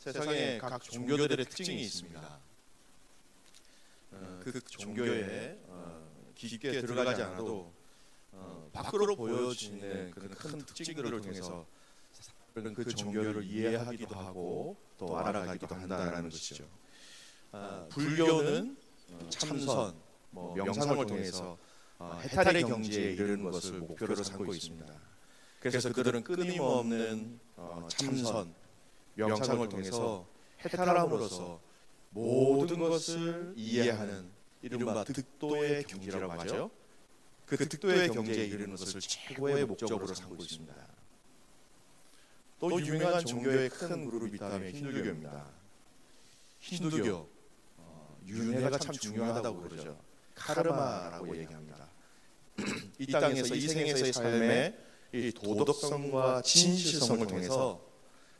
세상에 각 종교들의 특징이 있습니다. 그 종교에 깊게 들어가지 않아도 밖으로 보여지는 그런 큰 특징들을 통해서 그 종교를 이해하기도 하고 또 알아가기도 한다는 것이죠. 불교는 참선, 명상을 통해서 해탈의 경지에 이르는 것을 목표로 삼고 있습니다. 그래서 그들은 끊임없는 참선, 명상을 통해서 해탈함으로써 모든 것을 이해하는 이른바 득도의 경지라고 하죠. 그 득도의 경지에 이르는 것을 최고의 목적으로 삼고 있습니다. 또 유명한 종교의 큰 그룹이 있다면 힌두교입니다. 힌두교, 윤회가 참 중요하다고 그러죠. 카르마라고 얘기합니다. 이 땅에서 이 생에서의 삶의 이 도덕성과 진실성을 통해서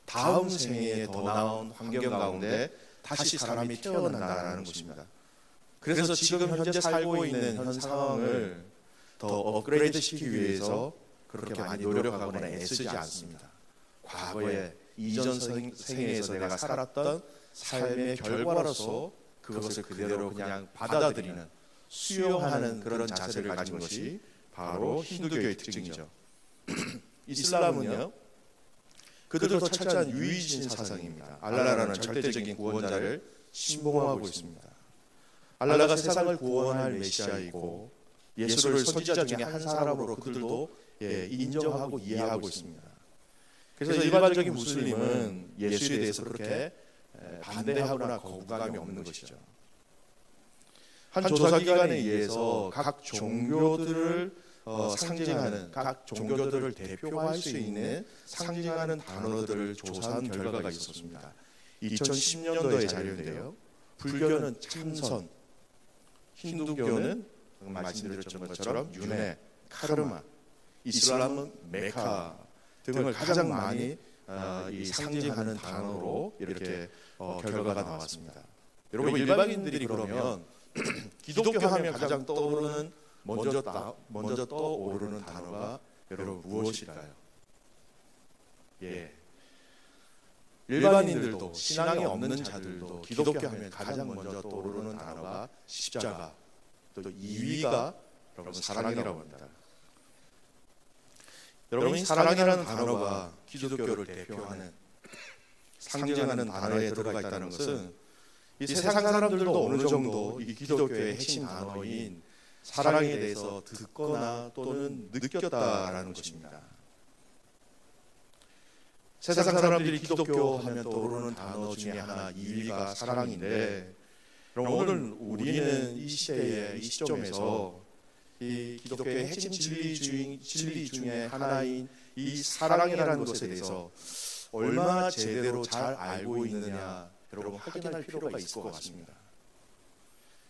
다음 생에 더 나은 환경 가운데 다시 사람이 태어난다는 것입니다. 그래서 지금 현재 살고 있는 현 상황을 더 업그레이드 시키기 위해서 그렇게 많이 노력하거나 애쓰지 않습니다. 과거에 이전 생에서 내가 살았던 삶의 결과로서 그것을 그대로 그냥 받아들이는, 수용하는 그런 자세를 가진 것이 바로 힌두교의 특징이죠. 이슬람은요, 그들도 철저한 유의신 사상입니다. 알라라는 절대적인 구원자를 신봉하고 있습니다. 알라가 세상을 구원할 메시아이고 예수를 선지자 중에 한 사람으로 그들도 인정하고 이해하고 있습니다. 그래서 일반적인 무슬림은 예수에 대해서 그렇게 반대하거나 거부감이 없는 것이죠. 한 조사기관에 의해서 각 종교들을 상징하는, 각 종교들을 대표할 수 있는 상징하는 단어들을 조사한 결과가 있었습니다. 2010년도의 자료인데요. 불교는 참선, 힌두교는 말씀드렸던 것처럼 윤회, 카르마, 이슬람은 메카 등을 가장 많이 상징하는 단어로 이렇게 결과가 나왔습니다. 여러분, 일반인들이 그러면 기독교 하면 가장 떠오르는 먼저 떠오르는 단어가 여러분 무엇일까요? 일반인들도, 신앙이 없는 자들도 기독교 하면 가장 먼저 떠오르는 단어가 십자가, 또 2위가 여러분 사랑이라고 합니다. 여러분, 이 사랑이라는 단어가 기독교를 대표하는, 상징하는 단어에 들어가 있다는 것은 이 세상 사람들도 어느 정도 이 기독교의 핵심 단어인 사랑에 대해서 듣거나 또는 느꼈다라는 것입니다. 세상 사람들이 기독교 하면 떠오르는 단어 중에 하나 2위가 사랑인데, 그럼 오늘 우리는 이 시대의 이 시점에서 이 기독교의 핵심 진리 중에 하나인 이 사랑이라는 것에 대해서 얼마나 제대로 잘 알고 있느냐 여러분 확인할 필요가 있을 것 같습니다.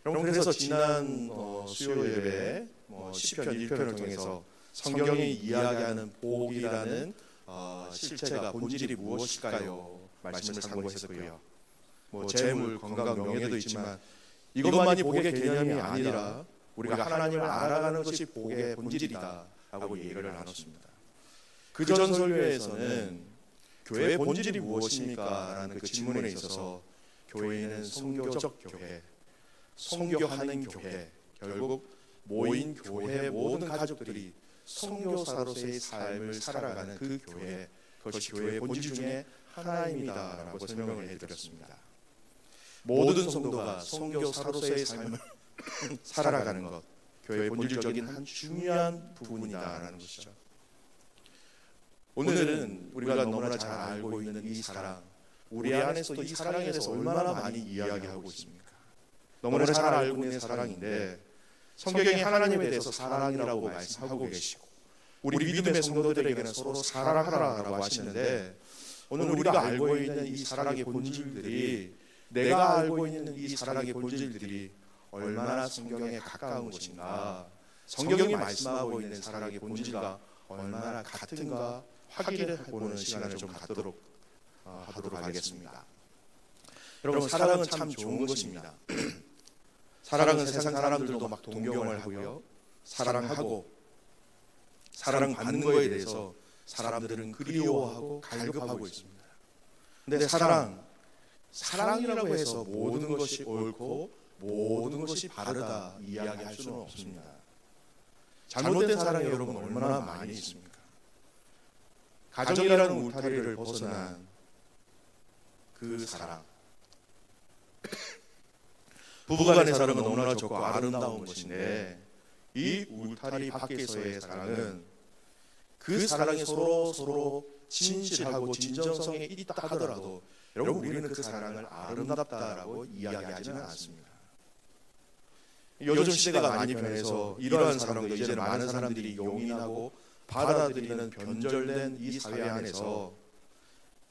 여러분, 그래서 지난 수요 예배에 시편 1편을 통해서 성경이 이야기하는 복이라는 실체가, 본질이 무엇일까요? 말씀을 상고했었고요. 재물, 건강, 명예도 있지만 이것만이 복의 개념이 아니라 우리가 하나님을 알아가는 것이 복의 본질이다 라고 얘기를 나눴습니다. 그 전 설교에서는 교회의 본질이 무엇입니까? 라는 그 질문에 있어서 교회는 선교적 교회, 선교하는 교회, 결국 모인 교회 모든 가족들이 선교사로서의 삶을 살아가는 그 교회, 그것이 교회의 본질 중에 하나입니다 라고 설명을 해드렸습니다. 모든 성도가 선교사로서의 삶을 살아가는 것, 교회의 본질적인 한 중요한 부분이다라는 것이죠. 오늘은 우리가 너무나 잘 알고 있는 이 사랑, 우리 안에서 이 사랑에 대해서 얼마나 많이 이야기하고 있습니까? 너무나 잘 알고 있는 사랑인데 성경이 하나님에 대해서 사랑이라고 말씀하고 계시고 우리 믿음의 성도들에게는 서로 사랑하라고 하시는데, 오늘 우리가 알고 있는 이 사랑의 본질들이, 내가 알고 있는 이 사랑의 본질들이 얼마나 성경에 가까운 것인가, 성경이 말씀하고 있는 사랑의 본질과 얼마나 같은가 확인해 보는 시간을 좀 갖도록 하도록 하겠습니다. 여러분, 사랑은 참 좋은 것입니다. 사랑은 세상 사람들도 막 동경을 하고요, 사랑하고 사랑받는 거에 대해서 사람들은 그리워하고 갈급하고 있습니다. 근데 사랑, 사랑이라고 해서 모든 것이 옳고 모든 것이 바르다 이야기할 수는 없습니다. 잘못된 사랑이 여러분 얼마나 많이 있습니까? 가정이라는 울타리를 벗어난 그 사랑, 부부간의 사랑은 너무나 좋고 아름다운 것인데 이 울타리 밖에서의 사랑은 그 사랑이 서로 진실하고 진정성이 있다 하더라도 여러분 우리는 그 사랑을 아름답다라고 이야기하지는 않습니다. 요즘 시대가 많이 변해서 이러한 사랑도 이제는 많은 사람들이 용인하고 받아들이는 변절된 이 사회 안에서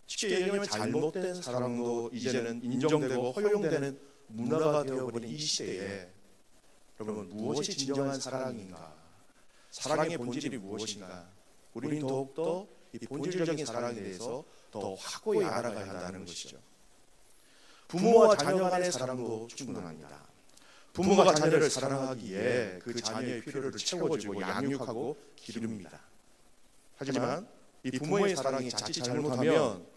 쉽게 얘기하면 잘못된 사랑도 이제는 인정되고 허용되는 문화가 되어버린 이 시대에 여러분 무엇이 진정한 사랑인가? 사랑의 본질이 무엇인가? 우리는 더욱더 이 본질적인 사랑에 대해서 더 확고히 알아가야 한다는 것이죠. 부모와 자녀 간의 사랑도 충분합니다. 부모가 자녀를 사랑하기에 그 자녀의 필요를 채워주고 양육하고 기릅니다. 하지만 이 부모의 사랑이 자칫 잘못하면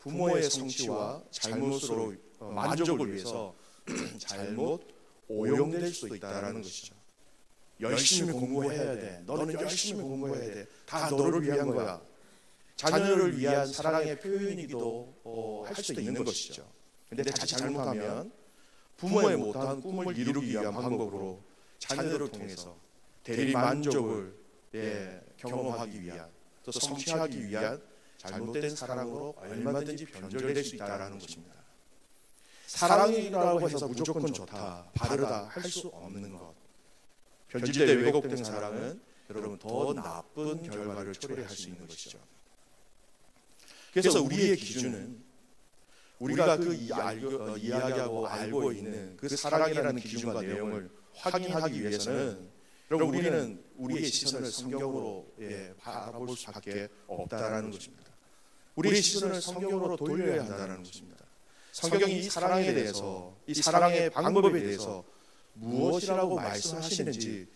부모의 성취와 잘못으로 만족을 위해서 잘못 오용될 수도 있다는 것이죠. 열심히 공부해야 돼. 너는 열심히 공부해야 돼. 다 너를 위한 거야. 자녀를 위한 사랑의 표현이기도 할 수도 있는 것이죠. 그런데 자칫 잘못하면 부모의 못한 꿈을 이루기 위한 방법으로 자녀들을 통해서 대리 만족을 경험하기 위한 또 성취하기 위한 잘못된 사랑으로 얼마든지 변절될 수 있다는 것입니다. 사랑이라고 해서 무조건 좋다, 바르다 할 수 없는 것. 변질된 왜곡된 사랑은 여러분 더 나쁜 결과를 초래할 수 있는 것이죠. 그래서 우리의 기준은 우리가 이야기하고 알고 있는 그 사랑이라는 기준과 내용을 확인하기 위해서는 여러분 우리는 우리의 시선을 성경으로 바라볼 수밖에 없다라는 것입니다. 우리의 시선을 성경으로 돌려야 한다는 것입니다. 성경이 이 사랑에 대해서, 이 사랑의 방법에 대해서 무엇이라고 말씀하시는지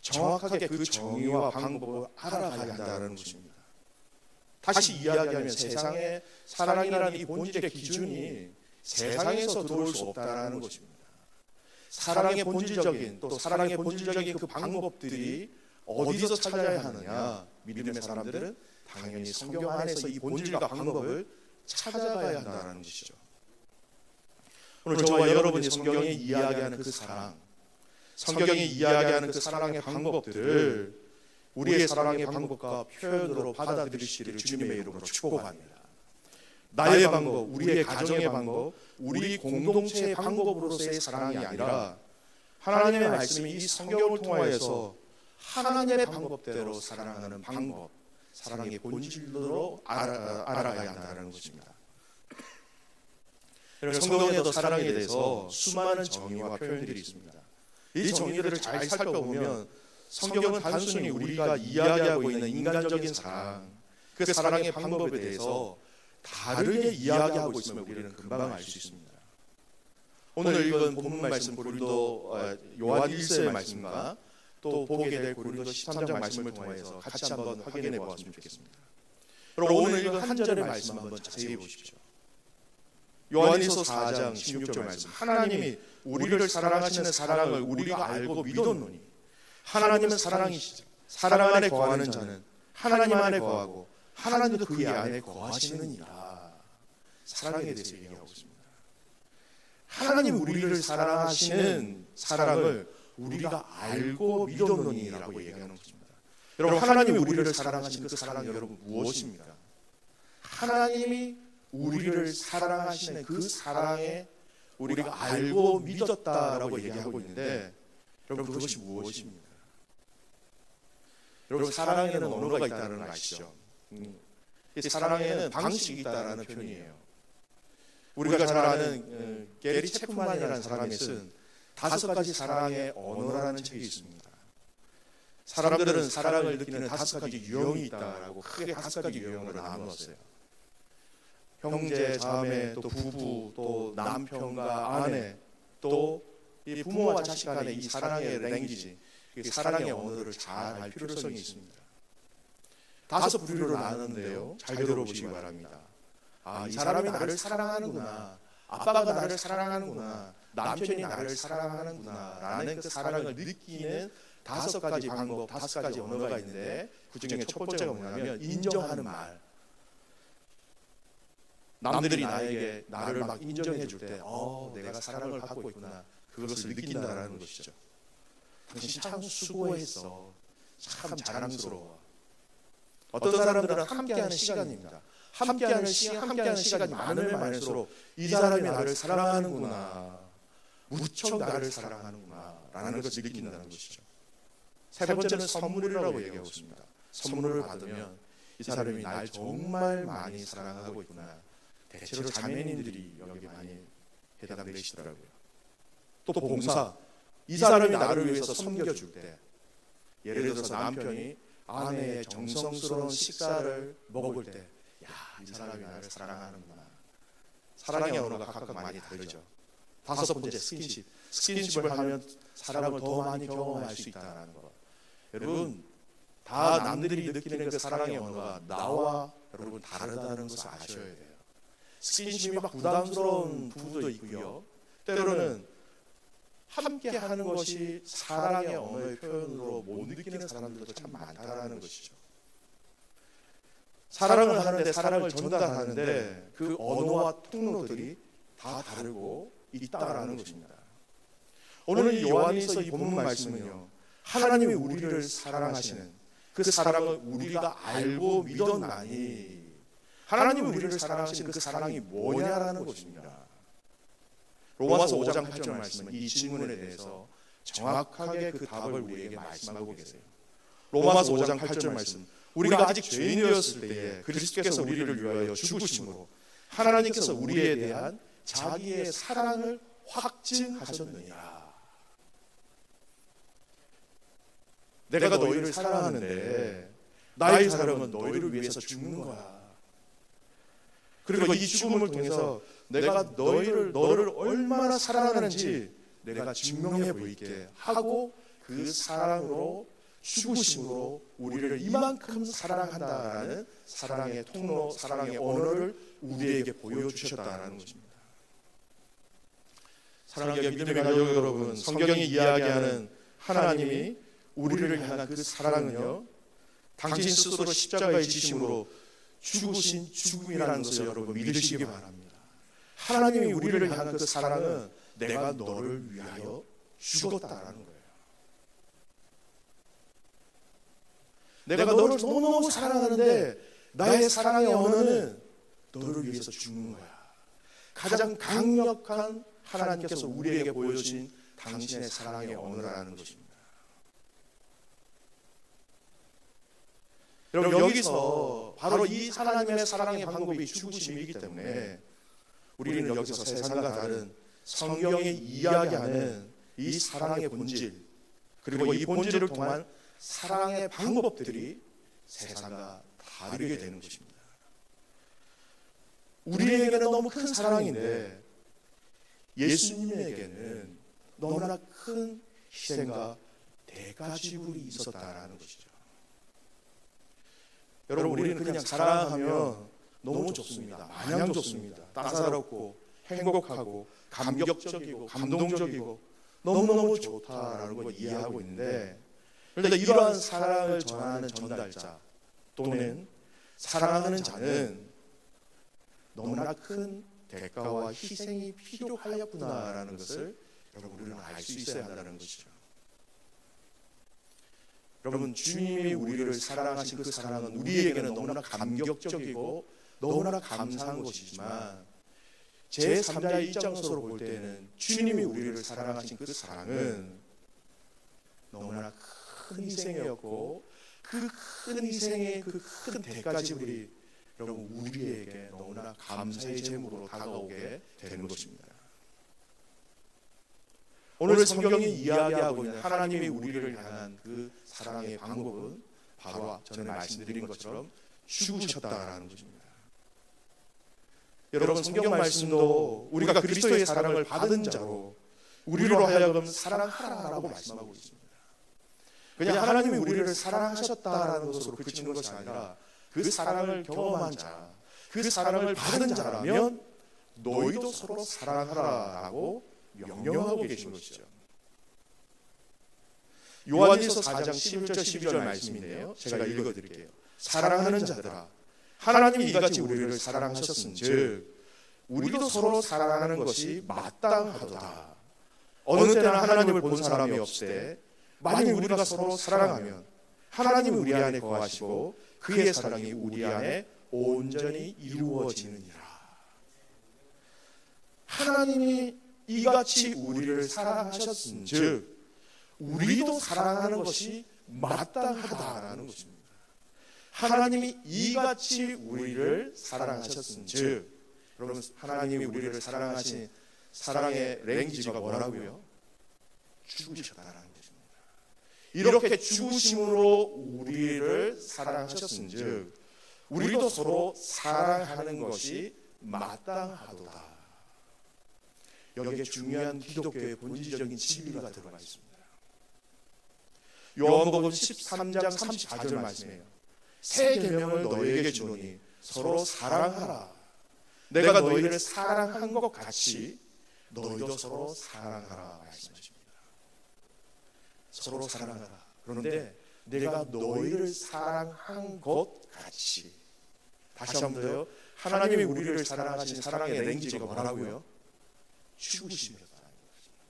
정확하게 그 정의와 방법을 알아가야 한다는 것입니다. 다시 이야기하면 세상의 사랑이라는 이 본질의 기준이 세상에서 들어올 수 없다는 것입니다. 사랑의 본질적인 또 사랑의 본질적인 그 방법들이 어디서 찾아야 하느냐? 믿음의 사람들은 당연히 성경 안에서 이 본질과 방법을 찾아가야 한다는 것이죠. 오늘 저와 여러분이 성경이 이야기하는 그 사랑, 성경이 이야기하는 그 사랑의 방법들을 우리의 사랑의 방법과 표현으로 받아들이시기를 주님의 이름으로 축복합니다. 나의 방법, 우리의 가정의 방법, 우리 공동체의 방법으로서의 사랑이 아니라 하나님의 말씀이 이 성경을 통하여서 하나님의 방법대로 사랑하는 방법, 사랑의 본질로 알아가야 한다는 것입니다. 성경에도 사랑에 대해서 수많은 정의와 표현들이 있습니다. 이 정의들을 잘 살펴보면 성경은 단순히 우리가 이야기하고 있는 인간적인 사랑, 그 사랑의 방법에 대해서 다르게 이야기하고 있음을 우리는 금방 알 수 있습니다. 오늘 읽은 본문 말씀 고린도 요한 1서의 말씀과 또 보게 될 고린도 13장 말씀을 통해서 같이 한번 확인해 보았으면 좋겠습니다. 그럼 오늘 읽은 한 절의 말씀 한번 자세히 보십시오. 요한일서 4장 16절 말씀. 하나님이 우리를 사랑하시는 사랑을 우리가 알고 믿었노니 하나님은 사랑이시죠. 사랑 안에 거하는 자는 하나님 안에 거하고 하나님도 그의 안에 거하시느니라. 사랑에 대해서 얘기하고 있습니다. 하나님 우리를 사랑하시는 사랑을 우리가 알고 믿었노니라고 얘기하는 것입니다. 여러분 하나님이 우리를 사랑하시는 그 사랑이 여러분 무엇입니까? 하나님이 우리를 사랑하시는 그 사랑에 우리가 알고 믿었다라고 얘기하고 있는데 여러분 그것이 무엇입니까? 여러분 사랑에는 언어가 있다는 걸 아시죠? 사랑에는 방식이 있다는 표현이에요. 우리가 잘 아는 게리 체프만이라는 사람이 쓴 5가지 사랑의 언어라는 책이 있습니다. 사람들은 사랑을 느끼는 5가지 유형이 있다라고 크게 5가지 유형으로 나누었어요. 형제, 자매, 또 부부, 또 남편과 아내, 또 이 부모와 자식 간의 이 사랑의 랭귀지, 사랑의 언어를 잘 알 필요성이 있습니다. 5 부류로 나누는데요. 잘 들어보시기 바랍니다. 이 사람이 나를 사랑하는구나. 아빠가 나를 사랑하는구나, 남편이 나를 사랑하는구나 라는 그 사랑을 느끼는 5가지 방법, 5가지 언어가 있는데 그 중에 첫 번째가 뭐냐면 인정하는 말. 남들이 나를 막 인정해 줄 때 내가 사랑을 받고 있구나, 그것을 느낀다라는 것이죠. 당신 참 수고했어, 참 자랑스러워. 어떤 사람들은 함께하는 시간입니다. 함께하는 시간이 많으면 많을수록 이 사람이 나를 사랑하는구나, 무척 나를 사랑하는구나 라는 것을 느낀다는 것이죠. 세 번째는 선물이라고 얘기하고 있습니다. 선물을 받으면 이 사람이 날 정말 많이 사랑하고 있구나. 대체로 자매님들이 여기 많이 해당되시더라고요. 또 봉사, 이 사람이 나를 위해서 섬겨줄 때, 예를 들어서 남편이 아내의 정성스러운 식사를 먹을 때, 이 사람이 나를 사랑하는구나. 사랑의 언어가 각각 많이 다르죠. 5번째 스킨십. 스킨십을 하면 사랑을 더 많이 경험할 수 있다는 것. 여러분, 다 남들이 느끼는 그 사랑의 언어가 나와 여러분 다르다는 것을 아셔야 돼요. 스킨십이 막 부담스러운 부부도 있고요, 때로는 함께 하는 것이 사랑의 언어의 표현으로 못 느끼는 사람들도 참 많다라는 것이죠. 사랑을 하는데, 사랑을 전달하는데 그 언어와 통로들이 다 다르고 있다라는 것입니다. 오늘 요한일서 이 본문 말씀은요, 하나님이 우리를 사랑하시는 그 사랑을 우리가 알고 믿었나니, 하나님이 우리를 사랑하시는 그 사랑이 뭐냐라는 것입니다. 로마서 5장 8절 말씀은 이 질문에 대해서 정확하게 그 답을 우리에게 말씀하고 계세요. 로마서 5장 8절 말씀, 우리가 아직 죄인이었을 때에 그리스도께서 우리를 위하여 죽으심으로 하나님께서 우리에 대한 자기의 사랑을 확증하셨느니라. 내가 너희를 사랑하는데 나의 사랑은 너희를 위해서 죽는 거야. 그리고 이 죽음을 통해서 내가 너를 얼마나 사랑하는지 내가 증명해 보이게 하고, 그 사랑으로, 죽으심으로 우리를 이만큼 사랑한다라는 사랑의 통로, 사랑의 언어를 우리에게 보여주셨다라는 것입니다. 사랑하는 믿음의 가족 여러분, 성경이 이야기하는 하나님이 우리를 향한 그 사랑은요, 당신 스스로 십자가에 지심으로 죽으신 죽음이라는 것을 여러분 믿으시기 바랍니다. 하나님이 우리를 향한 그 사랑은 내가 너를 위하여 죽었다라는 거예요. 내가 너를 너무너무 사랑하는데 나의 사랑의 언어는 너를 위해서 죽는 거야. 가장 강력한 하나님께서 우리에게 보여주신 당신의 사랑의 언어라는 것입니다. 여러분, 여기서 바로 이 하나님의 사랑의 방법이 죽으심이기 때문에 우리는 여기서 세상과 다른 성경이 이야기하는 이 사랑의 본질, 그리고 이 본질을 통한 사랑의 방법들이 세상과 다르게 되는 것입니다. 우리에게는 너무 큰 사랑인데 예수님에게는 너무나 큰 희생과 대가지불이 있었다라는 것이죠. 여러분, 우리는 그냥 사랑하면 너무 좋습니다. 마냥 좋습니다. 따사롭고 행복하고 감격적이고 감동적이고 너무너무 좋다라는 걸 이해하고 있는데, 그런데 이러한 사랑을 전하는 전달자 또는 사랑하는 자는 너무나 큰 대가와 희생이 필요하였구나라는 것을 여러분 우리는 알 수 있어야 한다는 것이죠. 여러분, 주님이 우리를 사랑하신 그 사랑은 우리에게는 너무나 감격적이고 너무나 감사한 것이지만, 제3자의 입장으로 볼 때는 주님이 우리를 사랑하신 그 사랑은 너무나 큰 희생이었고, 그 큰 희생의 그 큰 대가지불이 여러분 우리에게 너무나 감사의 제목으로 다가오게 되는 것입니다. 오늘 성경이 이야기하고 있는 하나님이 우리를 향한 그 사랑의 방법은 바로 전에 말씀드린 것처럼 죽으셨다라는 것입니다. 여러분, 성경 말씀도 우리가 그리스도의 사랑을 받은 자로 우리로 하여금 사랑하라고 말씀하고 있습니다. 그냥 하나님이 우리를 사랑하셨다라는 것으로 그치는 것이 아니라 그 사랑을 경험한 자, 그 사랑을 받은 자라면 너희도 서로 사랑하라라고 명령하고 계신 것이죠. 요한일서 4장 11절 12절 말씀인데요, 제가 읽어드릴게요. 사랑하는 자들아, 하나님이 이같이 우리를 사랑하셨은즉 우리도 서로 사랑하는 것이 마땅하도다. 어느 때나 하나님을 본 사람이 없을 때 만일 우리가 서로 사랑하면 하나님이 우리 안에 거하시고 그의 사랑이 우리 안에 온전히 이루어지느니라. 하나님이 이같이 우리를 사랑하셨은즉 우리도 사랑하는 것이 마땅하다라는 것입니다. 하나님이 이같이 우리를 사랑하셨은즉, 여러분, 하나님이 우리를 사랑하신 사랑의 랭귀지가 뭐라고요? 죽으셨다라는 것입니다. 이렇게 죽으심으로 우리를 사랑하셨은즉 우리도 서로 사랑하는 것이 마땅하도다. 여기에 중요한 기독교의 본질적인 진리가 들어가 있습니다. 요한복음 13장 34절 말씀이에요. 새 계명을 너희에게 주노니 서로 사랑하라. 내가 너희를 사랑한 것 같이 너희도 서로 사랑하라 말씀하십니다. 서로 사랑하라. 그런데 내가 너희를 사랑한 것 같이, 다시 한 번 더요. 하나님이 우리를 사랑하신 사랑의 랭귀지가 뭐라고요? 죽으심이었다는 것입니다.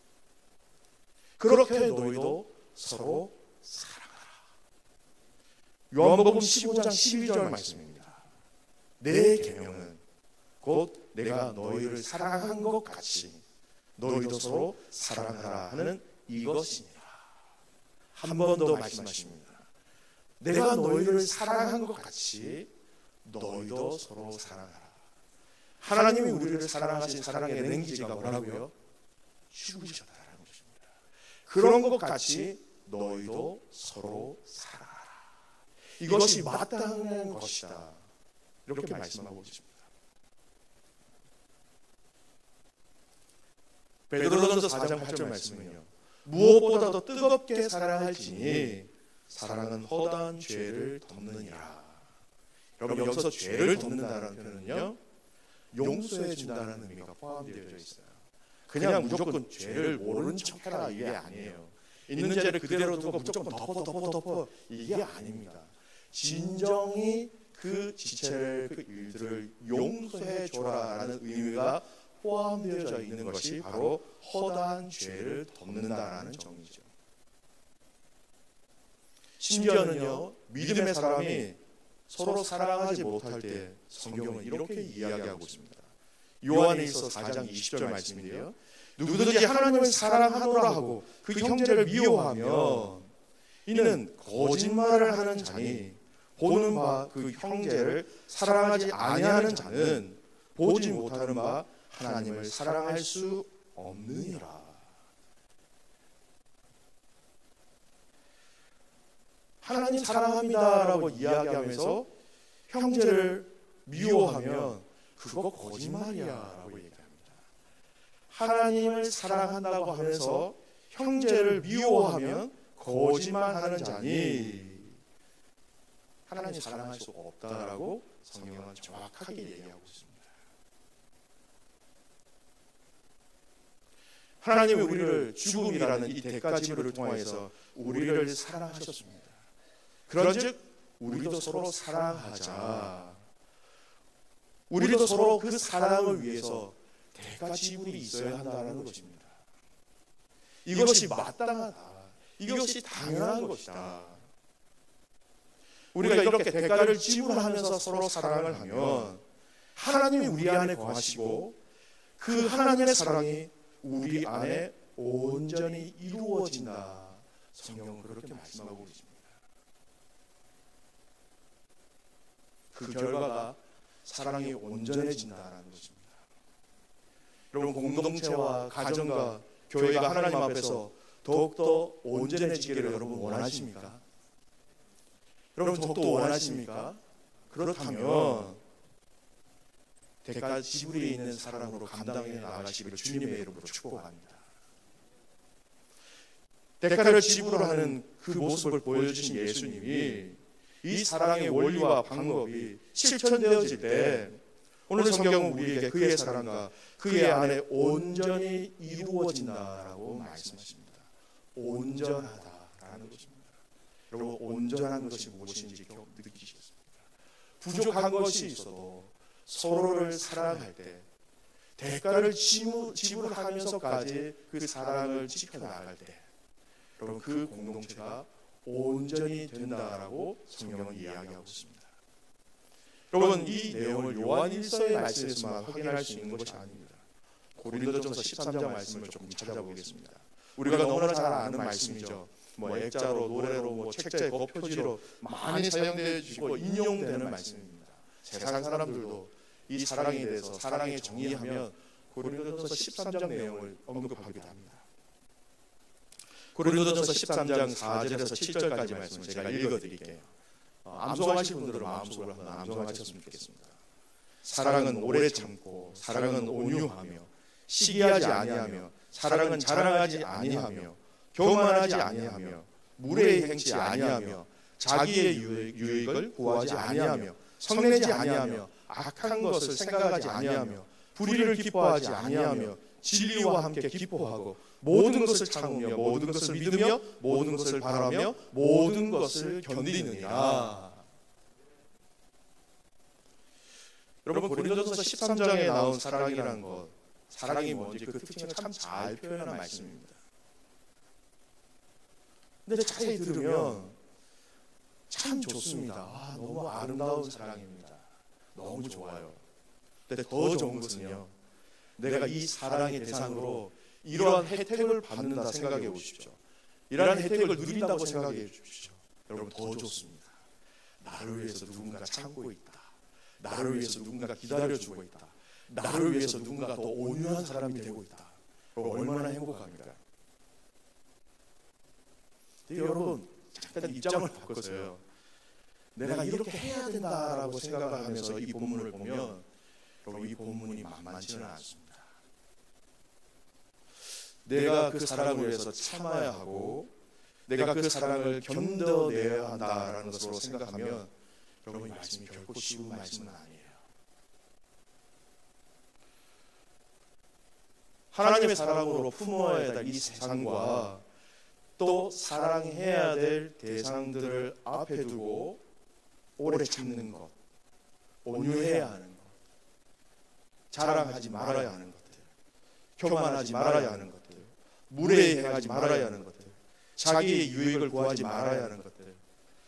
그렇게 너희도 서로 사랑하라. 요한복음 15장 12절 말씀입니다. 내 계명은 곧 내가 너희를 사랑한 것 같이 너희도 서로 사랑하라 하는 이것이니라. 한 번 더 말씀하십니다. 내가 너희를 사랑한 것 같이 너희도 서로 사랑하라. 하나님이 우리를 사랑하신 사랑의 랭귀지가 뭐라고요? 죽으셨다라는 것입니다. 그런 것 같이 너희도 서로 사랑하라. 이것이 마땅한 것이다. 이렇게 말씀하고 있습니다. 베드로전서 4장 8절 말씀은요, 무엇보다도 뜨겁게 사랑할지니 사랑은 허다한 죄를 덮느니라. 여러분, 여기서 죄를 덮는다는 표현은요, 용서해 준다는 의미가 포함되어 있어요. 그냥 무조건 죄를 모르는 척해라 이게 아니에요. 있는 죄를 그대로 두고 무조건 덮어 이게 아닙니다. 진정히 그 지체를, 그 일들을 용서해 줘라라는 의미가 포함되어져 있는 것이 바로 허다한 죄를 덮는다라는 정의죠. 심지어는요, 믿음의 사람이 서로 사랑하지 못할 때 성경은 이렇게 이야기하고 있습니다. 요한일서 4장 20절 말씀인데요, 누구든지 하나님을 사랑하노라 하고 그 형제를 미워하면 이는 거짓말을 하는 자니 보는 바 그 형제를 사랑하지 아니하는 자는 보지 못하는 바 하나님을 사랑할 수 없느니라. 하나님 사랑합니다라고 이야기하면서 형제를 미워하면 그거 거짓말이야라고 얘기합니다. 하나님을 사랑한다고 하면서 형제를 미워하면 거짓말하는 자니 하나님 사랑할 수 없다라고 성경은 정확하게 얘기하고 있습니다. 하나님이 우리를 죽음이라는 이 대가지불을 통해서 우리를 사랑하셨습니다. 그런즉 우리도 서로 사랑하자. 우리도 서로 그 사랑을 위해서 대가지불이 있어야 한다는 것입니다. 이것이 마땅하다. 이것이 당연한 것이다. 우리가 이렇게 대가를 지불하면서 서로 사랑을 하면 하나님이 우리 안에 거하시고 그 하나님의 사랑이 우리 안에 온전히 이루어진다. 성경은 그렇게 말씀하고 있습니다. 그 결과가 사랑이 온전해진다는 것입니다. 여러분, 공동체와 가정과 교회가 하나님 앞에서 더욱더 온전해지기를 여러분 원하십니까? 여러분, 더욱더 원하십니까? 그렇다면 대가 지불이 있는 사랑으로 감당해 나가시기를 주님의 이름으로 축복합니다. 대가를 지불하는 그 모습을 보여주신 예수님이 이 사랑의 원리와 방법이 실천되어질 때 오늘 성경은 우리에게 그의 사랑과 그의 안에 온전히 이루어진다라고 말씀하십니다. 온전하다라는 것입니다. 여러분, 온전한 것이 무엇인지 느끼시겠습니까? 부족한 것이 있어도 서로를 사랑할 때 대가를 지불하면서까지 그 사랑을 지켜나갈 때 여러분, 그 공동체가 온전히 된다라고 성경은 이야기하고 있습니다. 여러분, 이 내용을 요한 1서의 말씀에서만 확인할 수 있는 것이 아닙니다. 고린도전서 13장 말씀을 조금 찾아보겠습니다. 우리가 너무나 잘 아는 말씀이죠. 액자로, 노래로, 책자에 표지로 많이 사용되고 인용되는 말씀입니다. 세상 사람들도 이 사랑에 대해서 사랑의 정의하면 고린도전서 13장 내용을 언급하기도 합니다. 고린도전서 13장 4절에서 7절까지 말씀을 제가 읽어드릴게요. 암송하실 분들은 마음속으로 한번 암송하셨으면 좋겠습니다. 사랑은 오래 참고, 사랑은 온유하며, 시기하지 아니하며, 사랑은 자랑하지 아니하며, 교만하지 아니하며, 무례히 행치 아니하며, 자기의 유익을 구하지 아니하며, 성내지 아니하며, 악한 것을 생각하지 아니하며, 불의를 기뻐하지 아니하며, 진리와 함께 기뻐하고, 모든 것을 참으며, 모든 것을 믿으며, 모든 것을 바라며, 모든 것을 견디느니라. 여러분, 고린도전서 13장에 나온 사랑이라는 것, 사랑이 뭔지 그 특징을 참 잘 표현한 말씀입니다. 근데 자세히 들으면 참 좋습니다. 너무 아름다운 사랑입니다. 너무 좋아요. 근데 더 좋은 것은요, 내가 이 사랑의 대상으로 이러한 혜택을 받는다 생각해 보십시오. 이러한 혜택을 누린다고 생각해 주십시오. 여러분, 더 좋습니다. 나를 위해서 누군가 참고 있다. 나를 위해서 누군가 기다려주고 있다. 나를 위해서 누군가 더 온유한 사람이 되고 있다. 얼마나 행복합니까? 근데 여러분, 잠깐 입장을 바꿔서요. 내가 이렇게 해야 된다라고 생각을 하면서 이 본문을 보면 여러분, 이 본문이 만만치는 않습니다. 내가 그 사랑을 위해서 참아야 하고 내가 그 사랑을 견뎌내야 한다라는 것으로 생각하면 여러분, 이 말씀이 결코 쉬운 말씀은 아니에요. 하나님의 사랑으로 품어야 될 이 세상과 또 사랑해야 될 대상들을 앞에 두고 오래 참는 것, 온유해야 하는 것, 자랑하지 말아야 하는 것들, 교만하지 말아야 하는 것들, 무례히 행하지 말아야 하는 것들, 자기의 유익을 구하지 말아야 하는 것들,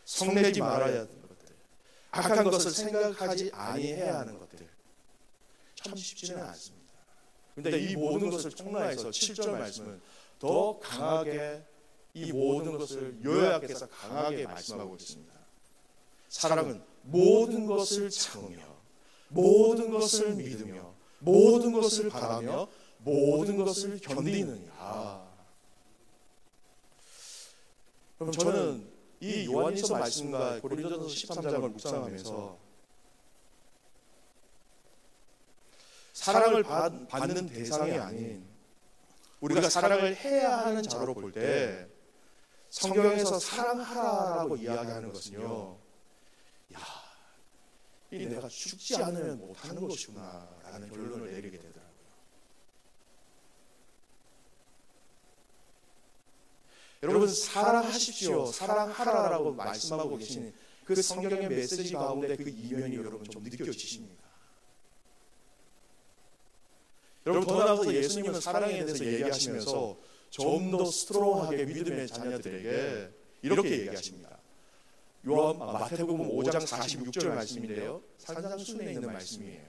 성내지 말아야 하는 것들, 악한 것을 생각하지 아니해야 하는 것들, 참 쉽지는 않습니다. 그런데 이 모든 것을 총괄해서 7절 말씀은 더 강하게 이 모든 것을 요약해서 강하게 말씀하고 있습니다. 사랑은 모든 것을 참으며, 모든 것을 믿으며, 모든 것을 바라며, 모든 것을 견디느니라. 그럼 저는 이 요한일서 말씀과 고린도전서 13장을 묵상하면서 사랑을 받는 대상이 아닌 우리가 사랑을 해야 하는 자로 볼 때 성경에서 사랑하라라고 이야기하는 것은요, 이 내가 죽지 않으면 못하는 것이구나 라는 결론을 내리게 되더라고요. 여러분, 사랑하십시오, 사랑하라라고 말씀하고 계신 그 성경의 메시지 가운데 그 이면이 여러분 좀 느껴지십니까? 여러분, 더 나아가서 예수님은 사랑에 대해서 얘기하시면서 좀 더 스트롱하게 믿음의 자녀들에게 이렇게 얘기하십니다. 마태복음 5장 46절 말씀인데요, 산상수훈에 있는 말씀이에요.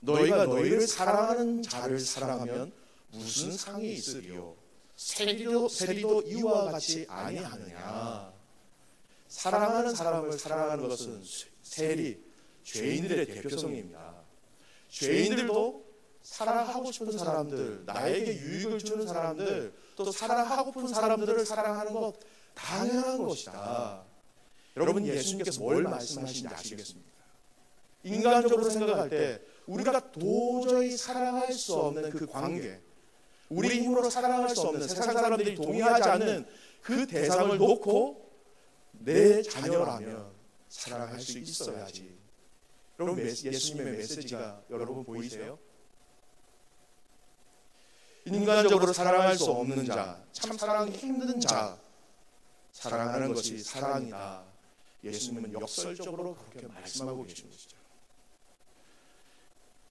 너희가 너희를 사랑하는 자를 사랑하면 무슨 상이 있으리요? 세리도 이와 같이 아니하느냐. 사랑하는 사람을 사랑하는 것은 세리, 죄인들의 대표성입니다. 죄인들도 사랑하고 싶은 사람들, 나에게 유익을 주는 사람들, 또 사랑하고픈 사람들을 사랑하는 것 당연한 것이다. 여러분, 예수님께서 뭘 말씀하시는지 아시겠습니까? 인간적으로 생각할 때 우리가 도저히 사랑할 수 없는 그 관계, 우리 힘으로 사랑할 수 없는, 세상 사람들이 동의하지 않는 그 대상을 놓고 내 자녀라면 사랑할 수 있어야지. 여러분 예수님의 메시지가 여러분 보이세요? 인간적으로 사랑할 수 없는 자, 참 사랑이 힘든 자, 사랑하는 것이 사랑이다. 예수님은 역설적으로 그렇게 말씀하고 계신 것이죠.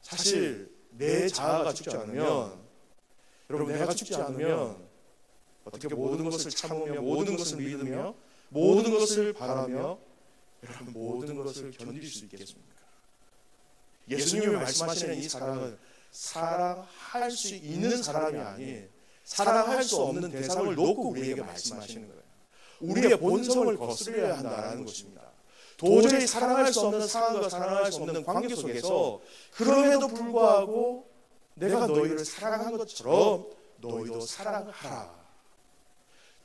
사실 내 자아가 죽지 않으면, 여러분 내가 죽지 않으면 어떻게 모든 것을 참으며 모든 것을 믿으며 모든 것을 바라며 여러분 모든 것을 견딜 수 있겠습니까? 예수님이 말씀하시는 이 사랑은 사랑할 수 있는 사람이 아닌 사랑할 수 없는 대상을 놓고 우리에게 말씀하시는 거예요. 우리의 본성을 거스려야 한다는 것입니다. 도저히 사랑할 수 없는 상황과 사랑할 수 없는 관계 속에서 그럼에도 불구하고 내가 너희를 사랑한 것처럼 너희도 사랑하라.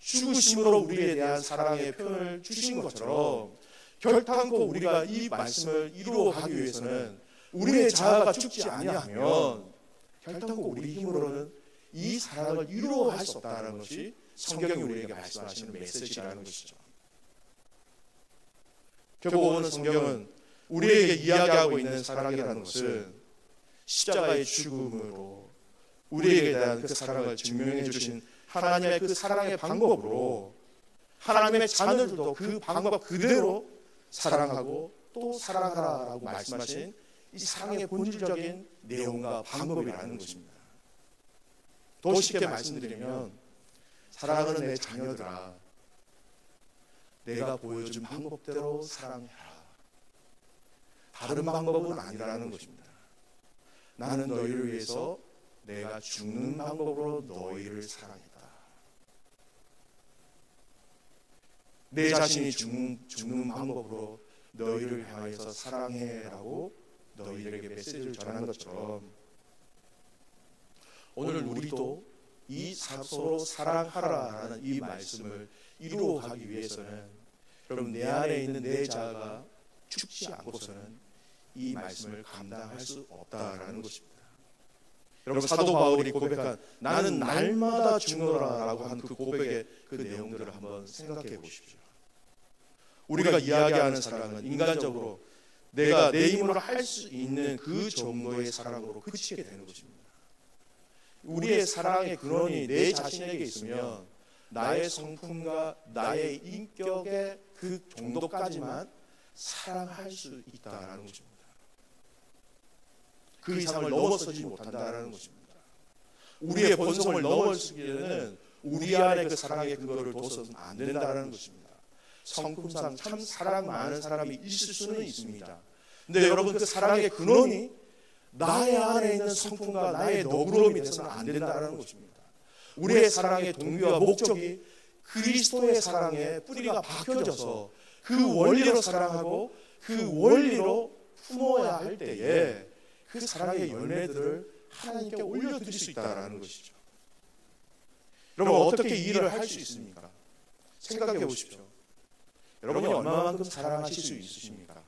죽으심으로 우리에 대한 사랑의 표현을 주신 것처럼 결단코 우리가 이 말씀을 이루어가기 위해서는 우리의 자아가 죽지 아니하면 결단코 우리 힘으로는 이 사랑을 이루어갈 수 없다는 것이 성경이 우리에게 말씀하시는 메시지라는 것이죠. 결국 오늘 성경은 우리에게 이야기하고 있는 사랑이라는 것은 십자가의 죽음으로 우리에게 대한 그 사랑을 증명해 주신 하나님의 그 사랑의 방법으로 하나님의 자녀들도 그 방법 그대로 사랑하고 또 사랑하라라고 말씀하신 이 사랑의 본질적인 내용과 방법이라는 것입니다. 더 쉽게 말씀드리면 사랑하는 내 자녀들아, 내가 보여준 방법대로 사랑해라. 다른 방법은 아니라는 것입니다. 나는 너희를 위해서 내가 죽는 방법으로 너희를 사랑했다. 내 자신이 죽는 방법으로 너희를 향해서 사랑해라고 너희들에게 메시지를 전하는 것처럼 오늘 우리도 이 서로 사랑하라라는 이 말씀을 이루어가기 위해서는 여러분 내 안에 있는 내 자아가 죽지 않고서는 이 말씀을 감당할 수 없다라는 것입니다. 여러분 사도 바울이 고백한 나는 날마다 죽노라라고 한 그 고백의 그 내용들을 한번 생각해 보십시오. 우리가 이야기하는 사랑은 인간적으로 내가 내 힘으로 할 수 있는 그 정도의 사랑으로 그치게 되는 것입니다. 우리의 사랑의 근원이 내 자신에게 있으면 나의 성품과 나의 인격의 그 정도까지만 사랑할 수 있다라는 것입니다. 그 이상을 넘어서지 못한다라는 것입니다. 우리의 본성을 넘어서기에는 우리 안에 그 사랑의 근거를 둬서는 안 된다는 것입니다. 성품상 참 사랑 많은 사람이 있을 수는 있습니다. 근데 여러분 그 사랑의 근원이 나의 안에 있는 성품과 나의 너그러움이 돼서는 안 된다는 것입니다. 우리의 사랑의 동기와 목적이 그리스도의 사랑에 뿌리가 박혀져서 그 원리로 사랑하고 그 원리로 품어야 할 때에 그 사랑의 열매들을 하나님께 올려드릴 수 있다는 것이죠. 여러분 어떻게 이 일을 할 수 있습니까? 생각해 보십시오. 여러분이 얼마만큼 사랑하실 수 있으십니까?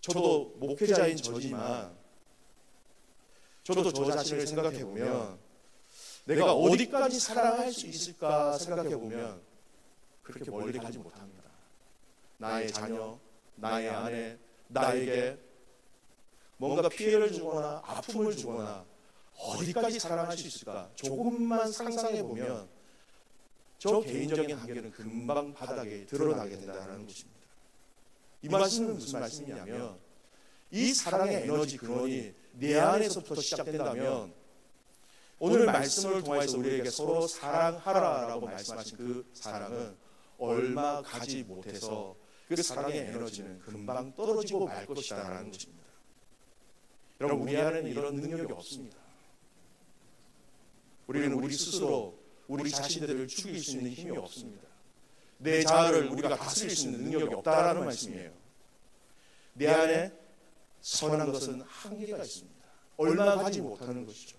저도 목회자인 저지만 저도 저 자신을 생각해 보면 내가 어디까지 사랑할 수 있을까 생각해 보면 그렇게 멀리 가지 못합니다. 나의 자녀, 나의 아내, 나에게 뭔가 피해를 주거나 아픔을 주거나 어디까지 사랑할 수 있을까 조금만 상상해 보면 저 개인적인 한계는 금방 바닥에 드러나게 된다는 것입니다. 이 말씀은 무슨 말씀이냐면 이 사랑의 에너지 근원이 내 안에서부터 시작된다면 오늘 말씀을 통해서 우리에게 서로 사랑하라라고 말씀하신 그 사랑은 얼마 가지 못해서 그 사랑의 에너지는 금방 떨어지고 말 것이다라는 것입니다. 여러분 우리 안에는 이런 능력이 없습니다. 우리는 우리 스스로 우리 자신들을 죽일 수 있는 힘이 없습니다. 내 자아를 우리가 다스릴 수 있는 능력이 없다라는 말씀이에요. 내 안에 선한 것은 한계가 있습니다. 얼마 가지 못하는 것이죠.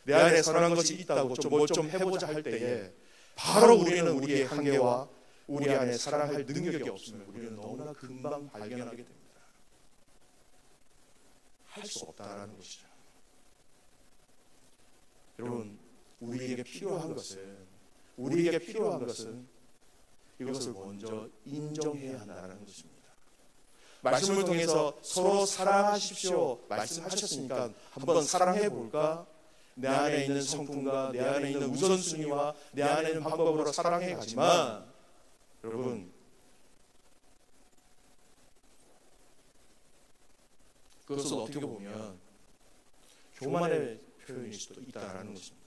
내 안에 선한 것이 있다고 뭘 좀 해보자 할 때에 바로 우리는 우리의 한계와 우리 안에 사랑할 능력이 없으면 우리는 너무나 금방 발견하게 됩니다. 할 수 없다라는 것이죠. 여러분 우리에게 필요한 것은 이것을 먼저 인정해야 한다는 것입니다. 말씀을 통해서 서로 사랑하십시오 말씀하셨으니까 한번 사랑해 볼까? 내 안에 있는 성품과 내 안에 있는 우선순위와 내 안에 있는 방법으로 사랑해 가지만 여러분, 그것은 어떻게 보면 교만의 표현일 수도 있다라는 것입니다.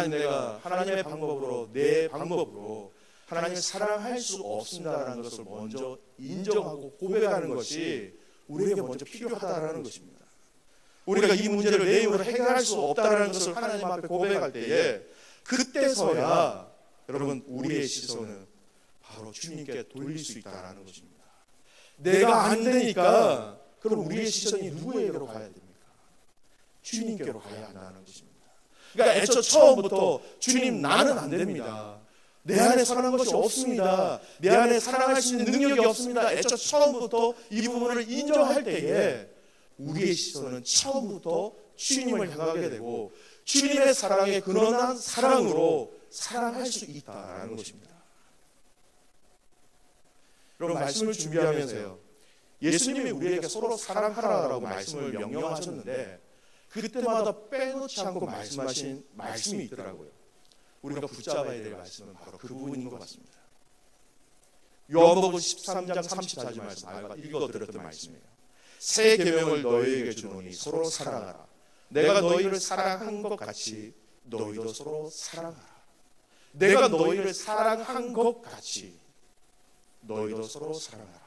내가 하나님의 방법으로, 내 방법으로 하나님을 사랑할 수 없습니다라는 것을 먼저 인정하고 고백하는 것이 우리에게 먼저 필요하다라는 것입니다. 우리가 이 문제를 내 힘으로 해결할 수 없다라는 것을 하나님 앞에 고백할 때에 그때서야 여러분 우리의 시선은 바로 주님께 돌릴 수 있다라는 것입니다. 내가 안 되니까 그럼 우리의 시선이 누구에게로 가야 됩니까? 주님께로 가야 한다는 것입니다. 그러니까 애초 처음부터 주님 나는 안 됩니다. 내 안에 사랑한 것이 없습니다. 내 안에 사랑할 수 있는 능력이 없습니다. 애초 처음부터 이 부분을 인정할 때에 우리의 시선은 처음부터 주님을 향하게 되고 주님의 사랑에 근원한 사랑으로 사랑할 수 있다는 것입니다. 여러분, 말씀을 준비하면서요, 예수님이 우리에게 서로 사랑하라라고 말씀을 명령하셨는데 그때마다 빼놓지 않고 말씀하신 말씀이 있더라고요. 우리가 붙잡아야 될 말씀은 바로 그 부분인 것 같습니다. 요한복음 13장 34절 말씀, 아까 읽어드렸던 말씀이에요. 새 계명을 너희에게 주노니 서로 사랑하라. 내가 너희를 사랑한 것 같이 너희도 서로 사랑하라. 내가 너희를 사랑한 것 같이 너희도 서로 사랑하라.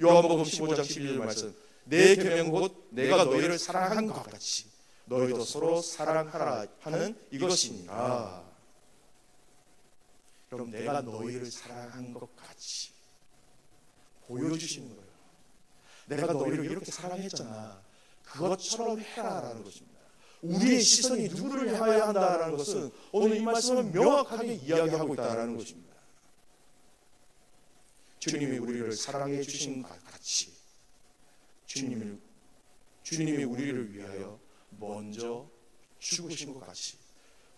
요한복음 15장 12절 말씀, 내 계명 곧 내가 너희를 사랑한 것 같이 너희도 서로 사랑하라 하는 이것이니라. 그럼 내가 너희를 사랑한 것 같이 보여주시는 거예요. 내가 너희를 이렇게 사랑했잖아, 그것처럼 해라라는 것입니다. 우리의 시선이 누구를 향하여 한다라는 것은 오늘 이 말씀은 명확하게 이야기하고 있다라는 것입니다. 주님이 우리를 사랑해 주신 것 같이 주님이 우리를 위하여 먼저 죽으신 것 같이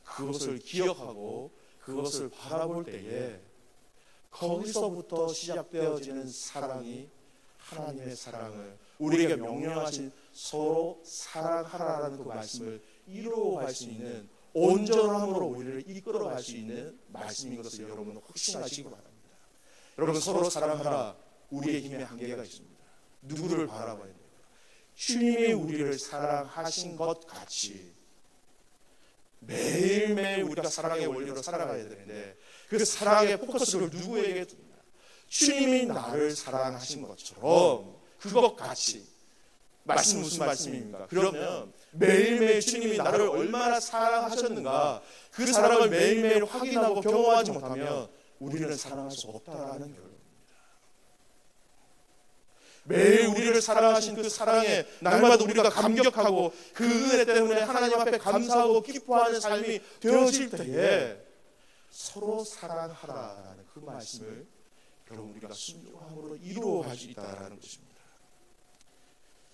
그것을 기억하고 그것을 바라볼 때에 거기서부터 시작되어지는 사랑이 하나님의 사랑을 우리에게 명령하신 서로 사랑하라는 그 말씀을 이루어갈 수 있는, 온전함으로 우리를 이끌어갈 수 있는 말씀인 것을 여러분 확신하시기 바랍니다. 여러분, 서로 사랑하라. 우리의 힘에 한계가 있습니다. 누구를 바라봐야 돼요? 주님이 우리를 사랑하신 것 같이 매일매일 우리가 사랑의 원리로 살아가야 되는데 그 사랑의 포커스를 누구에게 둡니다? 주님이 나를 사랑하신 것처럼 그것 같이. 말씀 무슨 말씀입니까? 그러면 매일매일 주님이 나를 얼마나 사랑하셨는가 그 사랑을 매일매일 확인하고 경험하지 못하면 우리는 사랑할 수 없다라는 결론입니다. 매일 우리를 사랑하신 그 사랑에 날마다 우리가 감격하고 그 은혜 때문에 하나님 앞에 감사하고 기뻐하는 삶이 되어질 때에 서로 사랑하라는 그 말씀을 여러분 우리가 순종함으로 이루어갈 수 있다는 것입니다.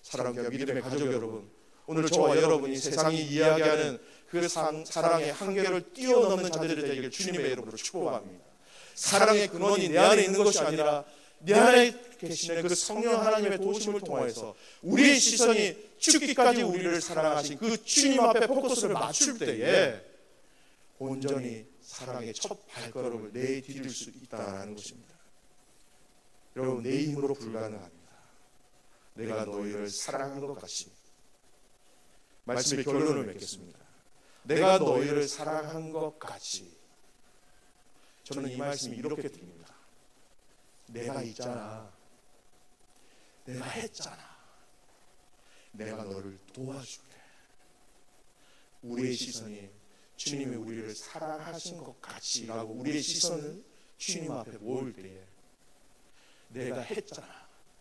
사랑과 믿음의 가족 여러분, 오늘 저와 여러분이 세상이 이야기하는 그 사랑의 한계를 뛰어넘는 자들이 되기를 주님의 이름으로 축복합니다. 사랑의 근원이 내 안에 있는 것이 아니라 내 안에 계시는 그 성령 하나님의 도우심을 통해서 우리의 시선이 죽기까지 우리를 사랑하신 그 주님 앞에 포커스를 맞출 때에 온전히 사랑의 첫 발걸음을 내디딜 수 있다는 것입니다. 여러분, 내 힘으로 불가능합니다. 내가 너희를 사랑한 것 같이. 말씀의 결론을 맺겠습니다. 내가 너희를 사랑한 것 같이. 저는 이 말씀이 이렇게 드립니다. 내가 있잖아, 내가 했잖아, 내가 너를 도와줄게. 우리의 시선이 주님이 우리를 사랑하신 것 같이 라고 우리의 시선을 주님 앞에 모을 때에 내가 했잖아,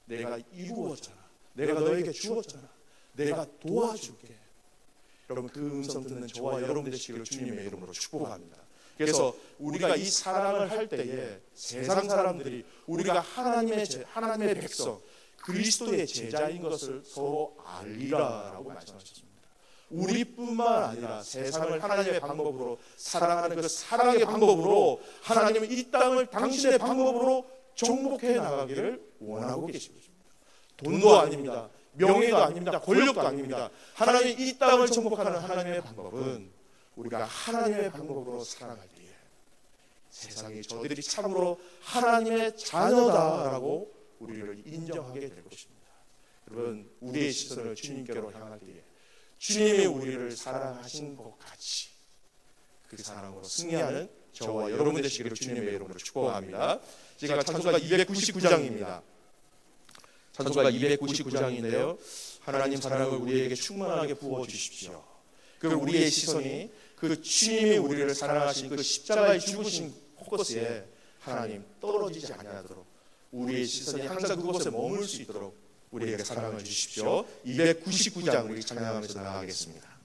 내가 이루었잖아, 내가 너에게 주었잖아, 내가 도와줄게. 여러분, 그 음성 듣는 저와 여러분 되시기를 주님의 이름으로 축복합니다. 그래서 우리가 이 사랑을 할 때에 세상 사람들이 우리가 하나님의 백성, 그리스도의 제자인 것을 서로 알리라라고 말씀하셨습니다. 우리뿐만 아니라 세상을 하나님의 방법으로 사랑하는 그 사랑의 방법으로 하나님은 이 땅을 당신의 방법으로 정복해 나가기를 원하고 계신 것입니다. 돈도 아닙니다. 명예도 아닙니다. 권력도 아닙니다. 하나님 이 땅을 정복하는 하나님의 방법은 우리가 하나님의 방법으로 살아갈 때에 세상이 저들이 참으로 하나님의 자녀다라고 우리를 인정하게 될 것입니다. 여러분, 우리의 시선을 주님께로 향할 때에 주님이 우리를 사랑하신 것 같이 그 사랑으로 승리하는 저와 여러분 되시기를 주님의 이름으로 축복합니다. 제가 찬송가 299장입니다. 찬송가 299장인데요. 하나님 사랑을 우리에게 충만하게 부어주십시오. 그 우리의 시선이 그 주님이 우리를 사랑하신 그 십자가에 죽으신 포커스에 하나님 떨어지지 아니하도록 우리의 시선이 항상 그곳에 머물 수 있도록 우리에게 사랑을 주십시오. 299장 우리 찬양하면서 나아가겠습니다.